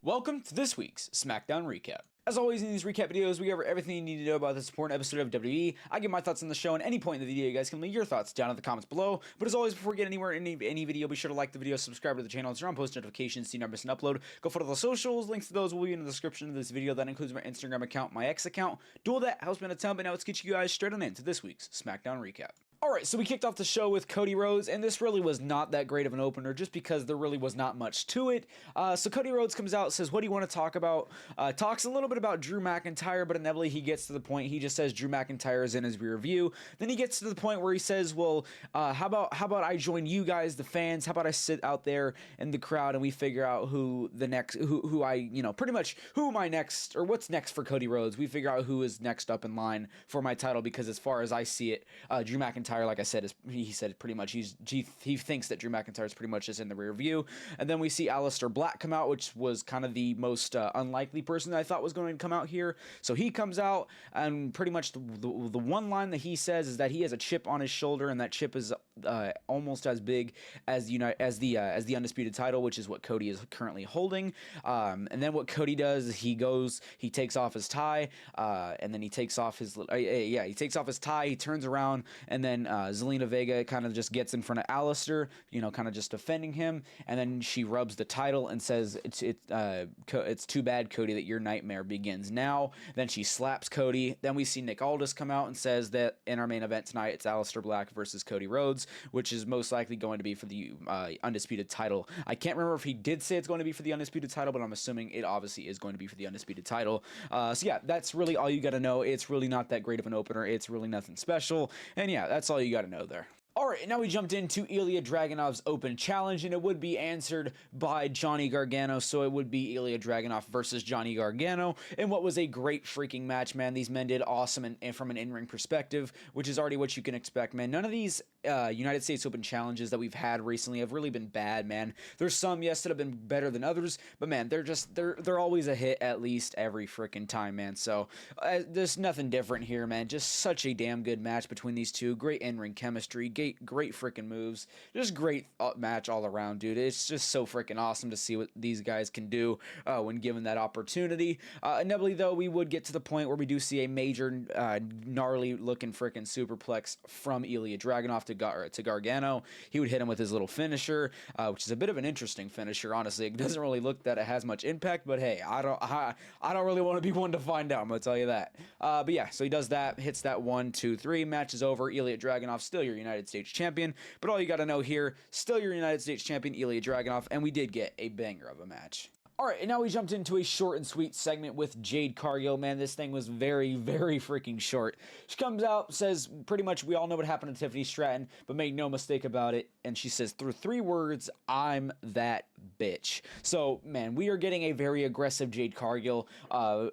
Welcome to this week's Smackdown Recap. As always in these recap videos, we cover everything you need to know about this important episode of WWE. I give my thoughts on the show, and at any point in the video, you guys can leave your thoughts down in the comments below. But as always, before we get anywhere in any video, be sure to like the video, subscribe to the channel, turn on post notifications so you never miss an upload. Go follow the socials, links to those will be in the description of this video. That includes my Instagram account, my X account. Do all that helps me out a ton, but now let's get you guys straight on into this week's Smackdown Recap. Alright, so we kicked off the show with Cody Rhodes, and this really was not that great of an opener, just because there really was not much to it. So Cody Rhodes comes out, says, what do you want to talk about? Talks a little bit about Drew McIntyre, but inevitably he gets to the point, he just says Drew McIntyre is in his rear view. Then he gets to the point where he says, well, how about I join you guys, the fans, how about I sit out there in the crowd and we figure out who the next, who I, you know, pretty much who am I next, or what's next for Cody Rhodes. We figure out who is next up in line for my title, because as far as I see it, Drew McIntyre, like I said, he said pretty much he thinks that Drew McIntyre is pretty much just in the rear view. And then we see Aleister Black come out, which was kind of the most unlikely person that I thought was going to come out here. So he comes out, and pretty much the one line that he says is that he has a chip on his shoulder, and that chip is almost as big as the undisputed title, which is what Cody is currently holding. And then what Cody does is he takes off his tie, and then he takes off his tie. He turns around, and then Zelina Vega kind of just gets in front of Aleister, you know, kind of just defending him, and then she rubs the title and says, it's too bad, Cody, that your nightmare begins now. Then she slaps Cody. Then we see Nick Aldis come out and says that in our main event tonight, it's Aleister Black versus Cody Rhodes, which is most likely going to be for the undisputed title. I can't remember if he did say it's going to be for the undisputed title, but I'm assuming it obviously is going to be for the undisputed title. So yeah, that's really all you got to know. It's really not that great of an opener. It's really nothing special. And yeah, that's all you got to know there. Alright, now we jumped into Ilya Dragunov's open challenge, and it would be answered by Johnny Gargano, so it would be Ilya Dragunov versus Johnny Gargano, and what was a great freaking match, man. These men did awesome and from an in-ring perspective, which is already what you can expect, man. None of these United States Open challenges that we've had recently have really been bad, man. There's some, yes, that have been better than others, but man, they're always a hit at least every freaking time, man. So there's nothing different here, man. Just such a damn good match between these two. Great in-ring chemistry, great freaking moves, just great match all around, dude. It's just so freaking awesome to see what these guys can do when given that opportunity. Inevitably, though, we would get to the point where we do see a major gnarly looking freaking superplex from Ilya Dragunov to Gargano. He would hit him with his little finisher, which is a bit of an interesting finisher, honestly. It doesn't really look that it has much impact, but hey, I don't really want to be one to find out, I'm gonna tell you that. But yeah, so he does that, hits that 1, 2, 3, match is over. Ilya Dragunov still your United States champion, but all you got to know here, still your United States champion, Ilya Dragunov, and we did get a banger of a match. Alright, and now we jumped into a short and sweet segment with Jade Cargill. Man, this thing was very, very freaking short. She comes out, says pretty much we all know what happened to Tiffany Stratton, but make no mistake about it, and she says through 3 words, I'm that bitch. So, man, we are getting a very aggressive Jade Cargill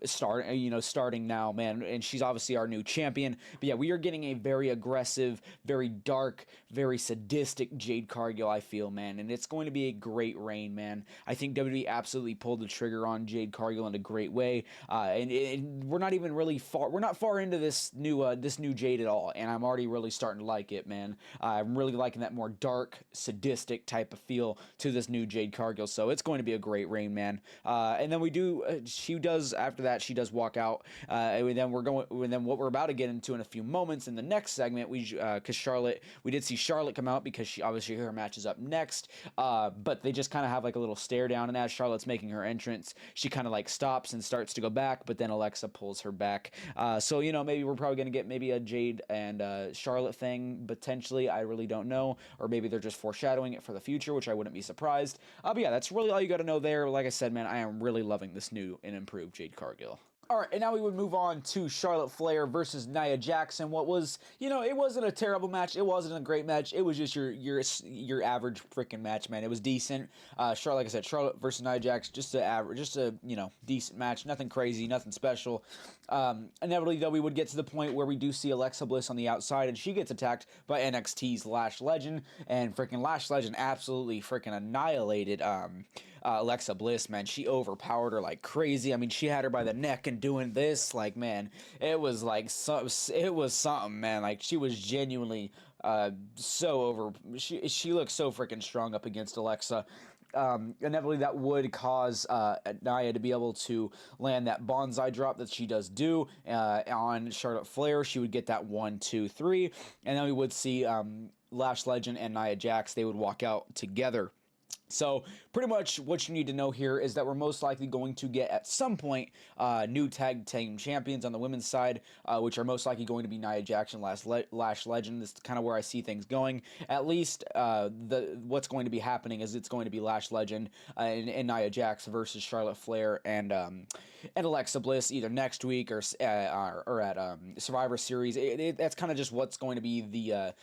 starting now, man, and she's obviously our new champion. But yeah, we are getting a very aggressive, very dark, very sadistic Jade Cargill, I feel, man, and it's going to be a great reign, man. I think WWE absolutely pulled the trigger on Jade Cargill in a great way, and we're not even really we're not far into this new Jade at all, and I'm already really starting to like it, man. I'm really liking that more dark, sadistic type of feel to this new Jade Cargill, so it's going to be a great reign, man. And then she does walk out, and then what we're about to get into in a few moments in the next segment, because we did see Charlotte come out, because she obviously her match is up next, but they just kind of have like a little stare down, and as Charlotte's making her entrance, she kind of like stops and starts to go back, but then Alexa pulls her back. So, you know, maybe we're probably going to get maybe a Jade and Charlotte thing, potentially. I really don't know. Or maybe they're just foreshadowing it for the future, which I wouldn't be surprised. But yeah, that's really all you got to know there. Like I said, man, I am really loving this new and improved Jade Cargill. Alright, and now we would move on to Charlotte Flair versus Nia Jackson. What was, you know, it wasn't a terrible match. It wasn't a great match. It was just your average freaking match, man. It was decent. Like I said, Charlotte versus Nia Jax, just a you know, decent match. Nothing crazy, nothing special. Inevitably, though, we would get to the point where we do see Alexa Bliss on the outside, and she gets attacked by NXT's Lash Legend, and freaking Lash Legend absolutely freaking annihilated Alexa Bliss, man. She overpowered her like crazy. I mean, she had her by the neck and doing this, like, man, it was like, it was something, man. Like, she was genuinely so over. She looks so freaking strong up against Alexa. Inevitably that would cause Nia to be able to land that bonsai drop that she does do on Charlotte Flair. She would get that 1, 2, 3, and then we would see Lash Legend and Nia Jax. They would walk out together. So pretty much what you need to know here is that we're most likely going to get at some point new tag team champions on the women's side, which are most likely going to be Nia Jax and Lash Legend. This is kind of where I see things going. At least what's going to be happening is it's going to be Lash Legend and Nia Jax versus Charlotte Flair and Alexa Bliss either next week or at Survivor Series. That's kind of just what's going to be the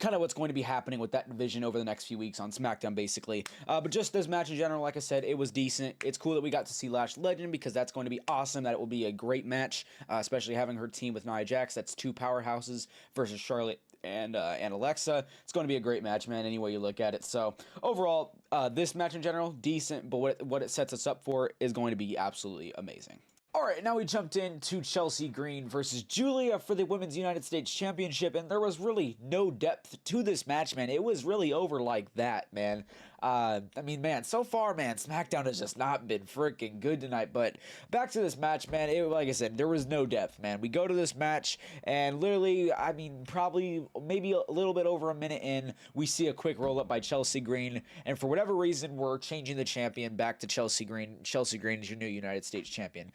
what's going to be happening with that division over the next few weeks on SmackDown, basically. But just this match in general, like I said, it was decent. It's cool that we got to see Lash Legend because that's going to be awesome, that it will be a great match, especially having her team with Nia Jax. That's two powerhouses versus Charlotte and Alexa. It's going to be a great match, man, any way you look at it. So overall, this match in general, decent, but what it sets us up for is going to be absolutely amazing. Alright, now we jumped into Chelsea Green versus Julia for the Women's United States Championship, and there was really no depth to this match, man. It was really over like that, man. I mean, man, so far, man, SmackDown has just not been freaking good tonight, but back to this match, man, like I said, there was no depth, man. We go to this match, and literally, I mean, probably, maybe a little bit over a minute in, we see a quick roll-up by Chelsea Green, and for whatever reason, we're changing the champion back to Chelsea Green. Chelsea Green is your new United States champion.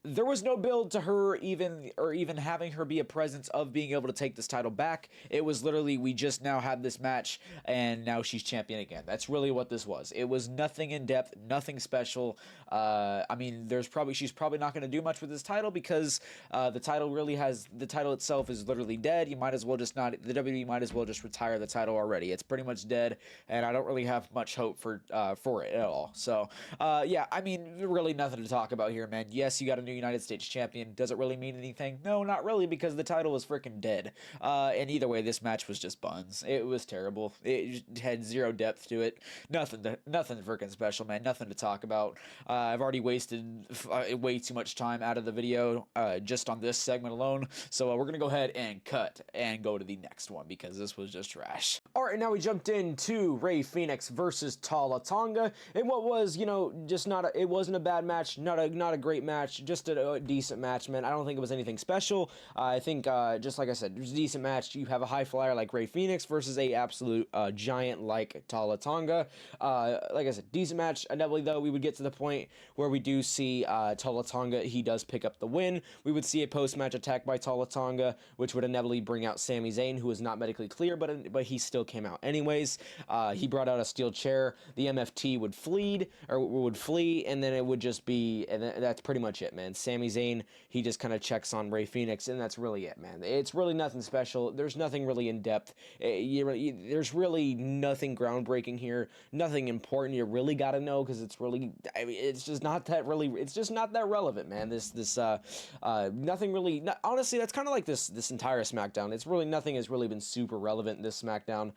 There was no build to her even having her be a presence of being able to take this title back. It was literally, we just now had this match, and now she's champion again. That's really what this was. It was nothing in depth, nothing special. I mean, she's probably not going to do much with this title because the title itself is literally dead. You might as well just not, the WWE might as well just retire the title already. It's pretty much dead, and I don't really have much hope for it at all. So, yeah, I mean, really nothing to talk about here, man. Yes, you got a new United States champion. Does it really mean anything? No, not really, because the title was freaking dead. And either way, this match was just buns. It was terrible. It had zero depth to it. Nothing freaking special, man. Nothing to talk about. I've already wasted way too much time out of the video just on this segment alone. So we're gonna go ahead and cut and go to the next one because this was just trash. All right, now we jumped into Rey Fénix versus Tala Tonga, and what was, just it wasn't a bad match, not a great match, just a decent match, man. I don't think it was anything special. I think, just like I said, it was a decent match. You have a high flyer like Rey Fénix versus a absolute giant like Tala Tonga. Like I said, decent match. Inevitably, though, we would get to the point where we do see Tala Tonga. He does pick up the win. We would see a post-match attack by Tala Tonga, which would inevitably bring out Sami Zayn, who was not medically clear, but he still came out anyways. He brought out a steel chair. The MFT would flee, and then it would just be, and that's pretty much it, man. Sami Zayn, he just kind of checks on Rey Fénix, and that's really it, man. It's really nothing special. There's nothing really in depth. There's really nothing groundbreaking here. Nothing important you really got to know because it's really, I mean, it's just not that relevant, man. Nothing really. Honestly, that's kind of like this entire SmackDown. It's really nothing has really been super relevant in this SmackDown.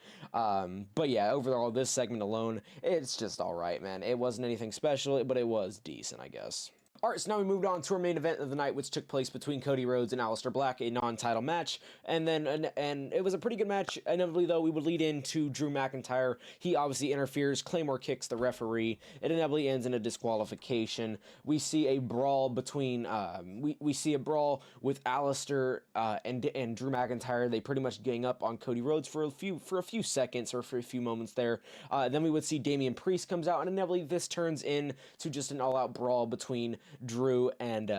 But yeah, overall, this segment alone, it's just all right, man. It wasn't anything special, but it was decent, I guess. Alright, so now we moved on to our main event of the night, which took place between Cody Rhodes and Aleister Black, a non-title match, and it was a pretty good match. Inevitably, though, we would lead into Drew McIntyre. He obviously interferes, Claymore kicks the referee. It inevitably ends in a disqualification. We see a brawl between, we see a brawl with Aleister and Drew McIntyre. They pretty much gang up on Cody Rhodes for a few seconds or for a few moments there. Then we would see Damian Priest comes out, and inevitably this turns into just an all-out brawl between Drew and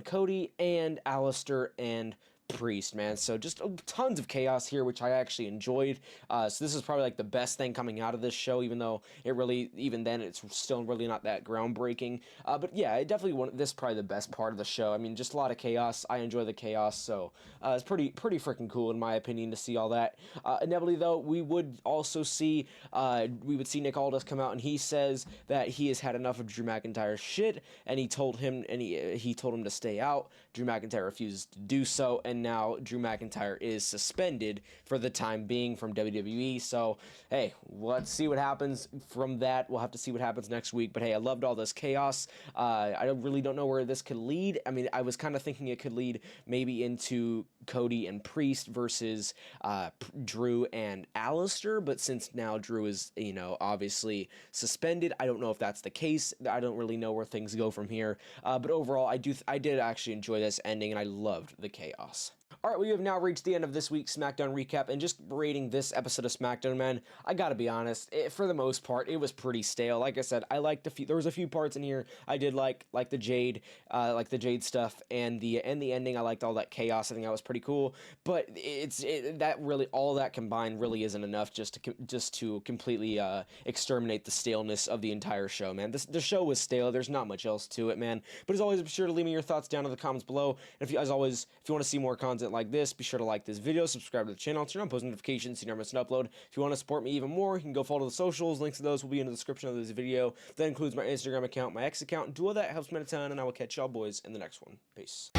Cody and Aleister and Priest, man. So just tons of chaos here, which I actually enjoyed. So this is probably like the best thing coming out of this show, even though even then it's still really not that groundbreaking. But yeah, I definitely this is probably the best part of the show. I mean, just a lot of chaos. I enjoy the chaos, so it's pretty freaking cool in my opinion to see all that. Inevitably, though, we would see Nick Aldis come out, and he says that he has had enough of Drew McIntyre's shit, and he told him to stay out. Drew McIntyre refuses to do so, and now Drew McIntyre is suspended for the time being from WWE. So, hey, let's see what happens from that. We'll have to see what happens next week. But, hey, I loved all this chaos. I really don't know where this could lead. I mean, I was kind of thinking it could lead maybe into Cody and Priest versus Drew and Alistair, but since now Drew is, obviously suspended, I don't know if that's the case. I don't really know where things go from here. But overall, I did actually enjoy this ending, and I loved the chaos. All right, we have now reached the end of this week's SmackDown recap, and just rating this episode of SmackDown, man, I gotta be honest, for the most part, it was pretty stale. Like I said, I liked there was a few parts in here I did like the Jade stuff, and the ending. I liked all that chaos. I think that was pretty cool. But that really, all that combined really isn't enough just to completely exterminate the staleness of the entire show, man. The show was stale. There's not much else to it, man. But as always, be sure to leave me your thoughts down in the comments below. And if you want to see more content like this, be sure to like this video, subscribe to the channel, turn on post notifications so you never miss an upload. If you want to support me even more, you can go follow the socials. Links to those will be in the description of this video. That includes my Instagram account, my X account, and do all that helps me a ton, and I will catch y'all boys in the next one. Peace.